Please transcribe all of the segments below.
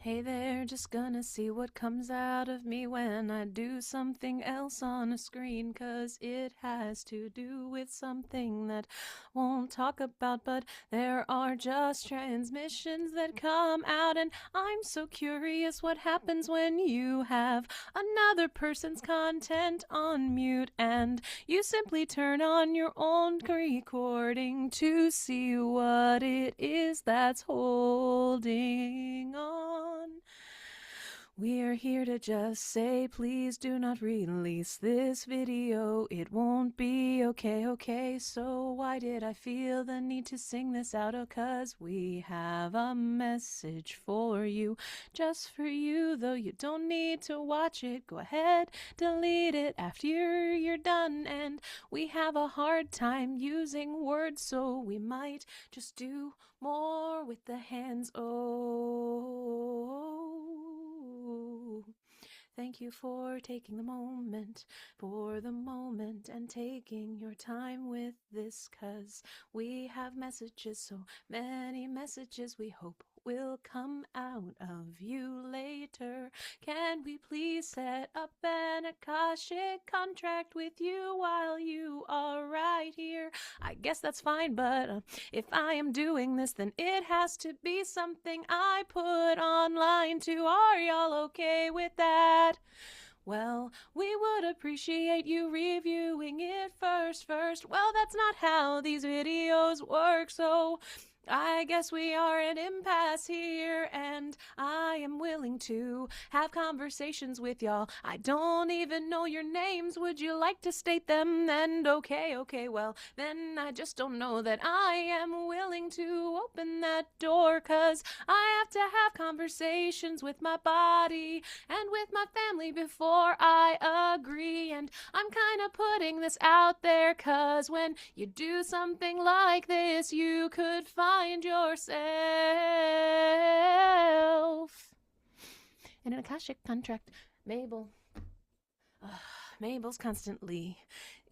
Hey there, just gonna see what comes out of me when I do something else on a screen, 'cause it has to do with something that won't talk about, but there are just transmissions that come out, and I'm so curious what happens when you have another person's content on mute and you simply turn on your own recording to see what it is that's holding on. We're here to just say, please do not release this video. It won't be okay. So why did I feel the need to sing this out? Oh, 'cause we have a message for you. Just for you, though you don't need to watch it. Go ahead, delete it after you're done. And we have a hard time using words, so we might just do more with the hands. Thank you for taking the moment, and taking your time with this, 'cause we have messages, so many messages we hope will come out of you later. Can we please set up an Akashic contract with you while you are right here? I guess that's fine, but if I am doing this, then it has to be something I put online too. Are y'all okay with that? Well, we would appreciate you reviewing it first. Well, that's not how these videos work, so I guess we are at impasse here, and I am willing to have conversations with y'all. I don't even know your names. Would you like to state them? And okay, well, then I just don't know that I am willing to open that door, 'cause I have to have conversations with my body and with my family before I agree. And I'm kind of putting this out there, 'cause when you do something like this, you could find yourself in an Akashic contract. Mabel's constantly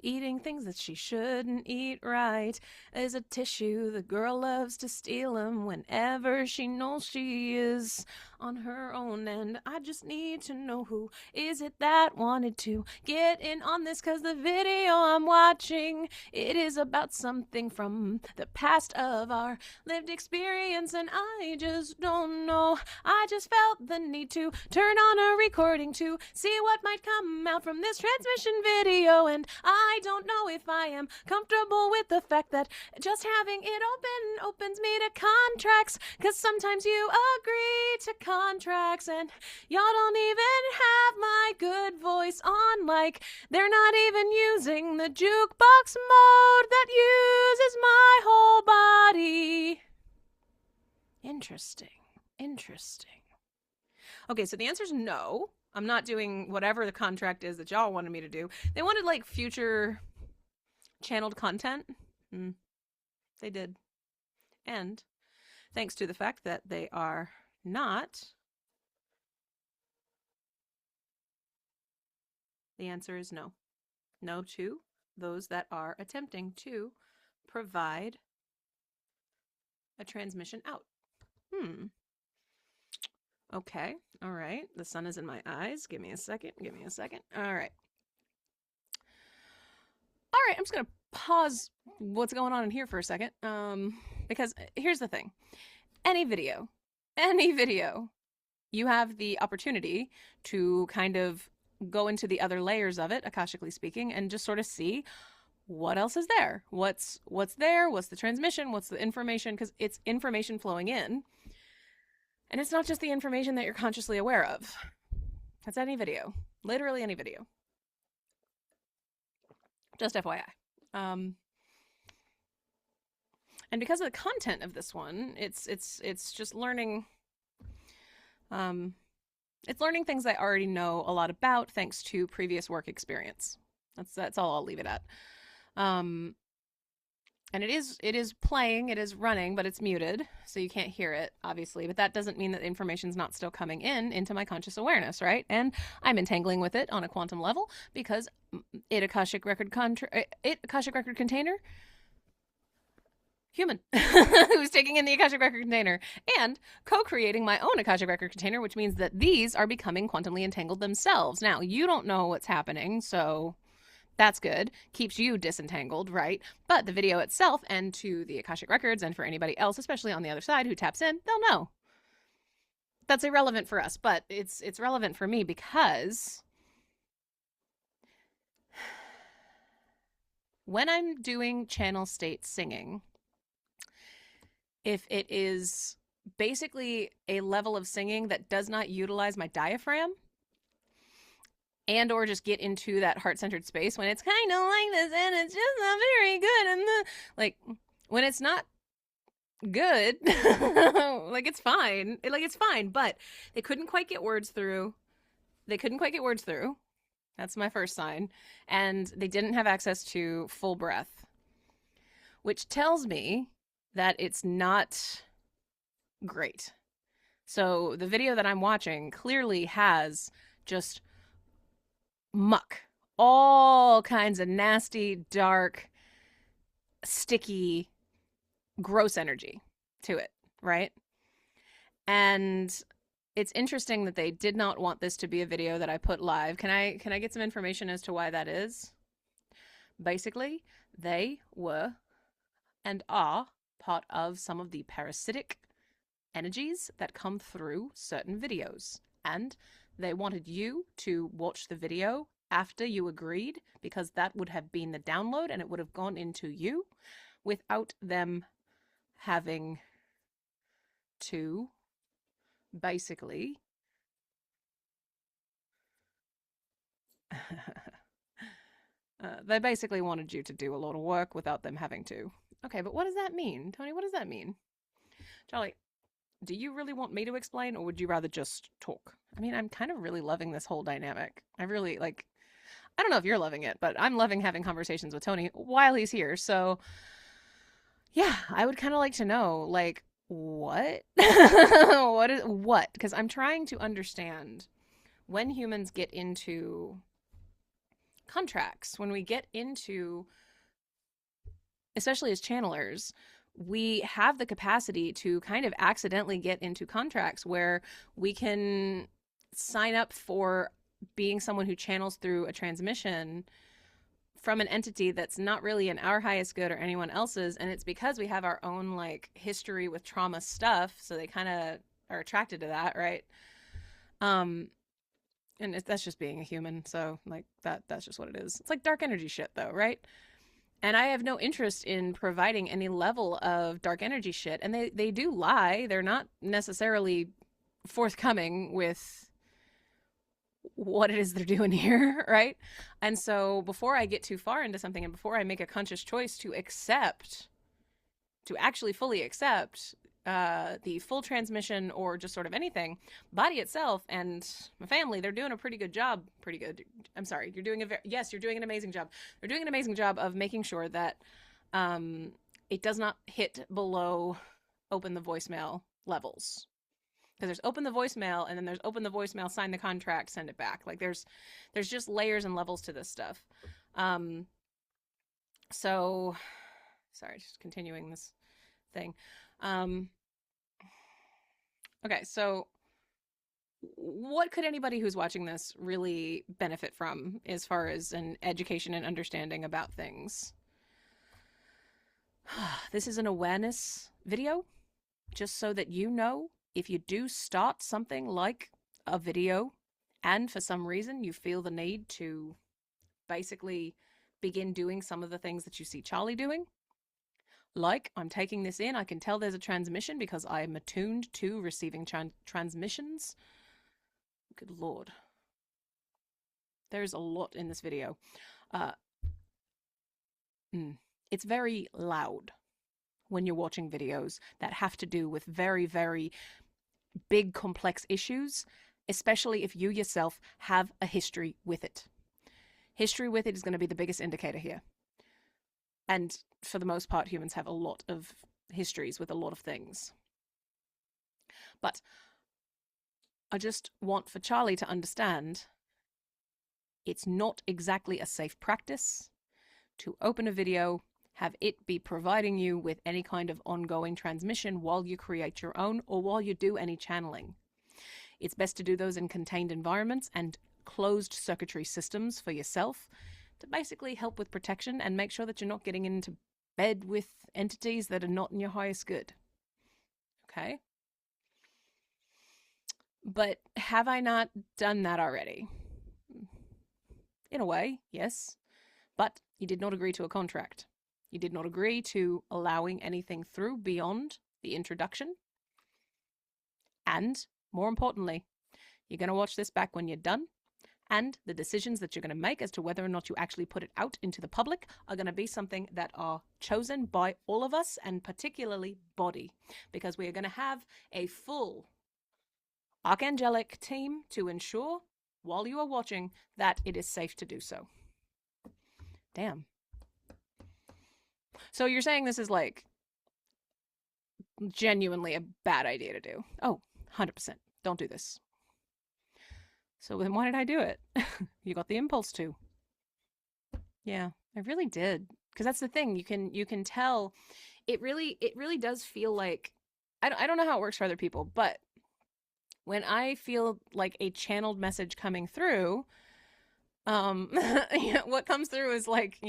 eating things that she shouldn't eat, right? As a tissue, the girl loves to steal them whenever she knows she is on her own. And I just need to know who is it that wanted to get in on this, 'cause the video I'm watching, it is about something from the past of our lived experience, and I just don't know. I just felt the need to turn on a recording to see what might come out from this transmission video, and I don't know if I am comfortable with the fact that just having it open opens me to contracts, 'cause sometimes you agree to contracts and y'all don't even have my good voice on, like they're not even using the jukebox mode that uses my whole body. Interesting. Okay, so the answer is no. I'm not doing whatever the contract is that y'all wanted me to do. They wanted like future channeled content. They did. And thanks to the fact that they are not, the answer is no. No to those that are attempting to provide a transmission out. Okay, all right. The sun is in my eyes. Give me a second. All right, I'm just gonna pause what's going on in here for a second, because here's the thing. Any video, you have the opportunity to kind of go into the other layers of it, Akashically speaking, and just sort of see what else is there. What's there? What's the transmission? What's the information? Because it's information flowing in. And it's not just the information that you're consciously aware of. That's any video. Literally any video. Just FYI. And because of the content of this one, it's just learning. It's learning things I already know a lot about thanks to previous work experience. That's all I'll leave it at. And it is playing, it is running, but it's muted, so you can't hear it, obviously. But that doesn't mean that the information's not still coming into my conscious awareness, right? And I'm entangling with it on a quantum level because Akashic Record Container human who's taking in the Akashic Record container and co-creating my own Akashic Record container, which means that these are becoming quantumly entangled themselves. Now, you don't know what's happening, so that's good. Keeps you disentangled, right? But the video itself, and to the Akashic Records, and for anybody else, especially on the other side who taps in, they'll know. That's irrelevant for us, but it's relevant for me because when I'm doing channel state singing, if it is basically a level of singing that does not utilize my diaphragm and or just get into that heart-centered space when it's kind of like this and it's just not very good and like when it's not good like it's fine, but they couldn't quite get words through. That's my first sign. And they didn't have access to full breath, which tells me that it's not great. So the video that I'm watching clearly has just muck, all kinds of nasty, dark, sticky, gross energy to it, right? And it's interesting that they did not want this to be a video that I put live. Can I get some information as to why that is? Basically, they were and are part of some of the parasitic energies that come through certain videos. And they wanted you to watch the video after you agreed because that would have been the download and it would have gone into you without them having to basically they basically wanted you to do a lot of work without them having to. Okay, but what does that mean? Tony, what does that mean? Charlie, do you really want me to explain or would you rather just talk? I mean, I'm kind of really loving this whole dynamic. I really like, I don't know if you're loving it, but I'm loving having conversations with Tony while he's here. So yeah, I would kind of like to know, like, what? What? Because I'm trying to understand when humans get into contracts, when we get into, especially as channelers, we have the capacity to kind of accidentally get into contracts where we can sign up for being someone who channels through a transmission from an entity that's not really in our highest good or anyone else's, and it's because we have our own like history with trauma stuff, so they kind of are attracted to that, right? And that's just being a human, so like that's just what it is. It's like dark energy shit though, right? And I have no interest in providing any level of dark energy shit. And they do lie. They're not necessarily forthcoming with what it is they're doing here, right? And so before I get too far into something and before I make a conscious choice to accept, to actually fully accept the full transmission or just sort of anything, body itself and my family, they're doing a pretty good job. Pretty good. I'm sorry. You're doing you're doing an amazing job. They're doing an amazing job of making sure that it does not hit below open the voicemail levels. Because there's open the voicemail and then there's open the voicemail, sign the contract, send it back. Like there's just layers and levels to this stuff. So sorry, just continuing this thing. Okay, so what could anybody who's watching this really benefit from as far as an education and understanding about things? This is an awareness video, just so that you know, if you do start something like a video and for some reason you feel the need to basically begin doing some of the things that you see Charlie doing, like I'm taking this in, I can tell there's a transmission because I'm attuned to receiving transmissions. Good Lord. There's a lot in this video. It's very loud when you're watching videos that have to do with very, very big, complex issues, especially if you yourself have a history with it. History with it is going to be the biggest indicator here. And for the most part, humans have a lot of histories with a lot of things. But I just want for Charlie to understand it's not exactly a safe practice to open a video, Have it be providing you with any kind of ongoing transmission while you create your own or while you do any channeling. It's best to do those in contained environments and closed circuitry systems for yourself to basically help with protection and make sure that you're not getting into bed with entities that are not in your highest good. Okay? But have I not done that already? In a way, yes. But you did not agree to a contract. You did not agree to allowing anything through beyond the introduction. And, more importantly, you're going to watch this back when you're done, and the decisions that you're going to make as to whether or not you actually put it out into the public are going to be something that are chosen by all of us, and particularly body, because we are going to have a full archangelic team to ensure, while you are watching, that it is safe to do so. Damn. So you're saying this is like genuinely a bad idea to do? Oh, 100%. Don't do this. So then why did I do it? You got the impulse to. Yeah, I really did. Because that's the thing. You can tell it really does feel like, I don't know how it works for other people, but when I feel like a channeled message coming through, what comes through is like,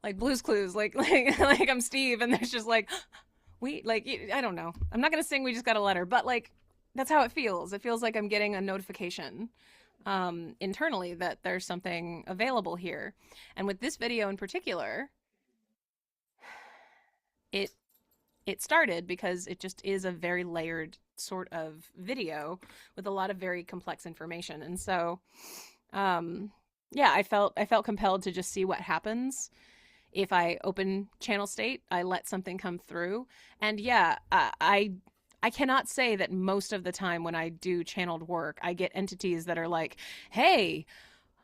like Blue's Clues, like I'm Steve, and there's just like, I don't know. I'm not gonna sing We Just Got a Letter, but like that's how it feels. It feels like I'm getting a notification internally that there's something available here. And with this video in particular, it started because it just is a very layered sort of video with a lot of very complex information. And so yeah, I felt compelled to just see what happens if I open channel state, I let something come through. And yeah, I cannot say that most of the time when I do channeled work, I get entities that are like, hey,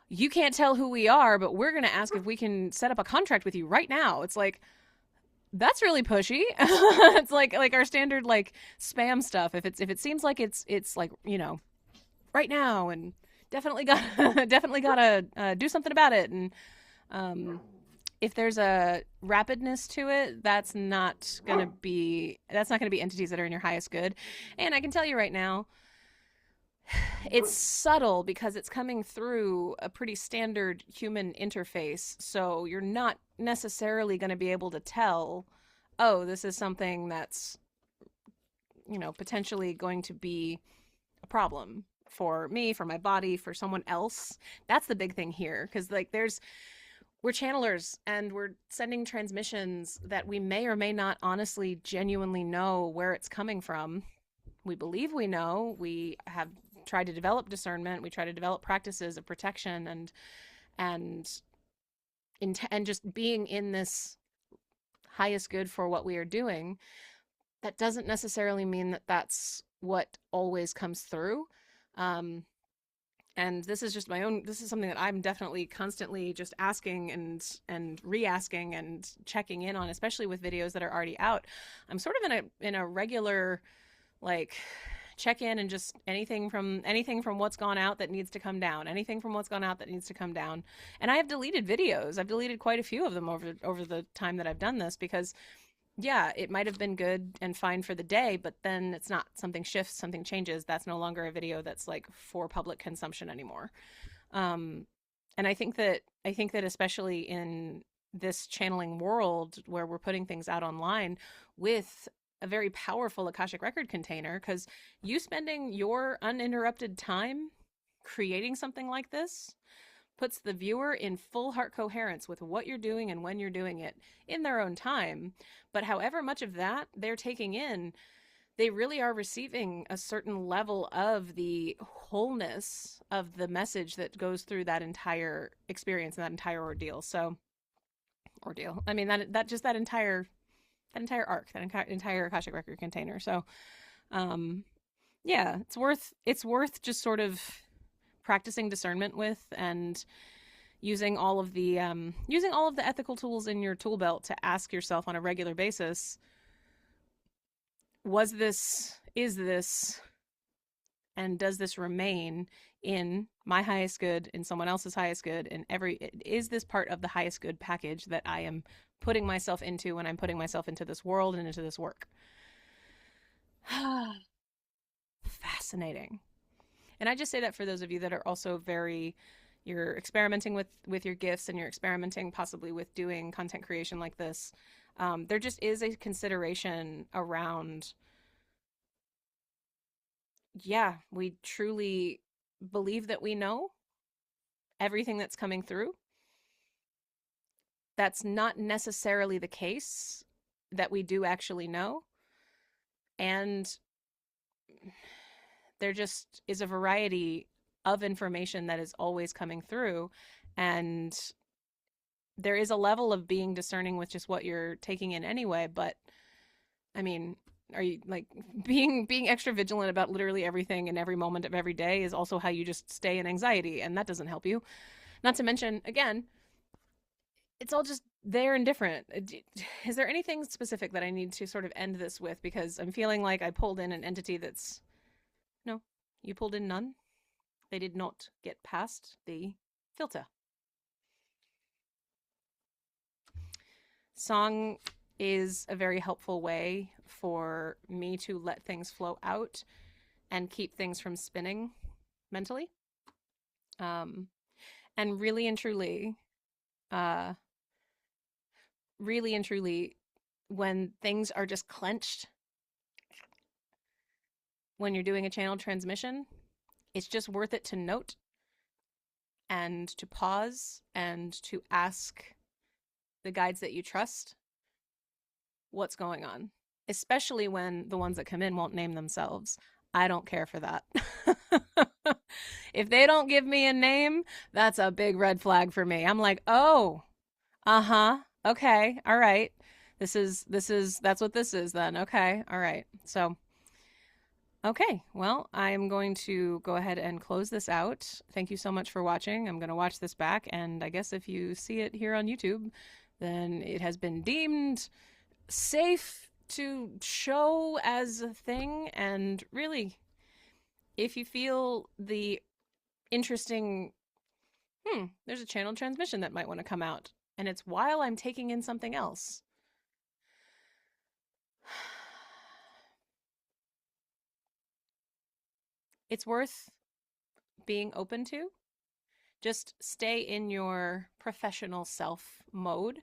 you can't tell who we are, but we're going to ask if we can set up a contract with you right now. It's like, that's really pushy. It's like our standard like spam stuff. If it seems like it's like, right now, and definitely gotta do something about it. And if there's a rapidness to it, that's not gonna be entities that are in your highest good. And I can tell you right now, it's subtle because it's coming through a pretty standard human interface. So you're not necessarily going to be able to tell, oh, this is something that's, potentially going to be a problem for me, for my body, for someone else. That's the big thing here. Because we're channelers and we're sending transmissions that we may or may not honestly genuinely know where it's coming from. We believe we know. We have tried to develop discernment. We try to develop practices of protection and just being in this highest good for what we are doing. That doesn't necessarily mean that that's what always comes through. And this is just this is something that I'm definitely constantly just asking and re-asking and checking in on, especially with videos that are already out. I'm sort of in a regular like check in, and just anything from what's gone out that needs to come down, and I have deleted videos. I've deleted quite a few of them over the time that I've done this, because yeah, it might have been good and fine for the day, but then it's not. Something shifts, something changes. That's no longer a video that's like for public consumption anymore. And I think that especially in this channeling world where we're putting things out online with a very powerful Akashic record container, because you spending your uninterrupted time creating something like this puts the viewer in full heart coherence with what you're doing and when you're doing it in their own time. But however much of that they're taking in, they really are receiving a certain level of the wholeness of the message that goes through that entire experience and that entire ordeal. I mean, that entire arc, that entire Akashic record container. So, yeah, it's worth just sort of practicing discernment with, and using all of the ethical tools in your tool belt to ask yourself on a regular basis, is this, and does this remain in my highest good, in someone else's highest good, is this part of the highest good package that I am putting myself into when I'm putting myself into this world and into this work. Fascinating. And I just say that for those of you that are also you're experimenting with your gifts, and you're experimenting possibly with doing content creation like this. There just is a consideration around, yeah, we truly believe that we know everything that's coming through. That's not necessarily the case, that we do actually know. And there just is a variety of information that is always coming through. And there is a level of being discerning with just what you're taking in anyway. But I mean, are you like being extra vigilant about literally everything in every moment of every day is also how you just stay in anxiety, and that doesn't help you. Not to mention, again, it's all just there and different. Is there anything specific that I need to sort of end this with? Because I'm feeling like I pulled in an entity that's, no, you pulled in none. They did not get past the filter. Song is a very helpful way for me to let things flow out and keep things from spinning mentally. And really and truly, when things are just clenched, when you're doing a channel transmission, it's just worth it to note and to pause and to ask the guides that you trust what's going on, especially when the ones that come in won't name themselves. I don't care for that. If they don't give me a name, that's a big red flag for me. I'm like, oh, uh-huh, okay, all right. That's what this is then. Okay, all right. So, okay, well, I'm going to go ahead and close this out. Thank you so much for watching. I'm going to watch this back, and I guess if you see it here on YouTube, then it has been deemed safe to show as a thing. And really, if you feel the interesting, there's a channel transmission that might want to come out, and it's while I'm taking in something else. It's worth being open to. Just stay in your professional self mode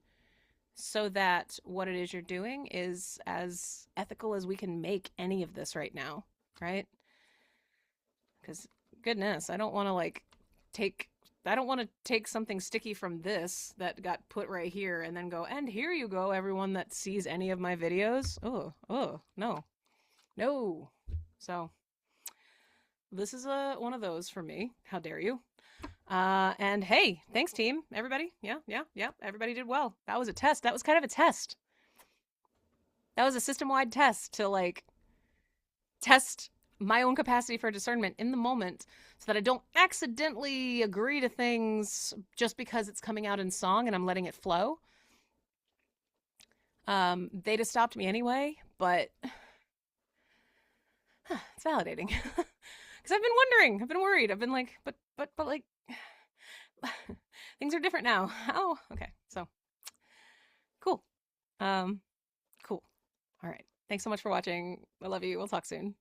so that what it is you're doing is as ethical as we can make any of this right now, right? Because goodness, I don't want to take something sticky from this that got put right here and then go, and here you go, everyone that sees any of my videos. Oh, no. So this is one of those for me. How dare you? And hey, thanks team, everybody. Yeah. Everybody did well. That was a test. That was kind of a test. That was a system-wide test to test my own capacity for discernment in the moment so that I don't accidentally agree to things just because it's coming out in song and I'm letting it flow. They'd have stopped me anyway, but it's validating. Because I've been wondering, I've been worried, I've been like, but like, things are different now. Oh, okay. So, cool. Cool. All right. Thanks so much for watching. I love you. We'll talk soon.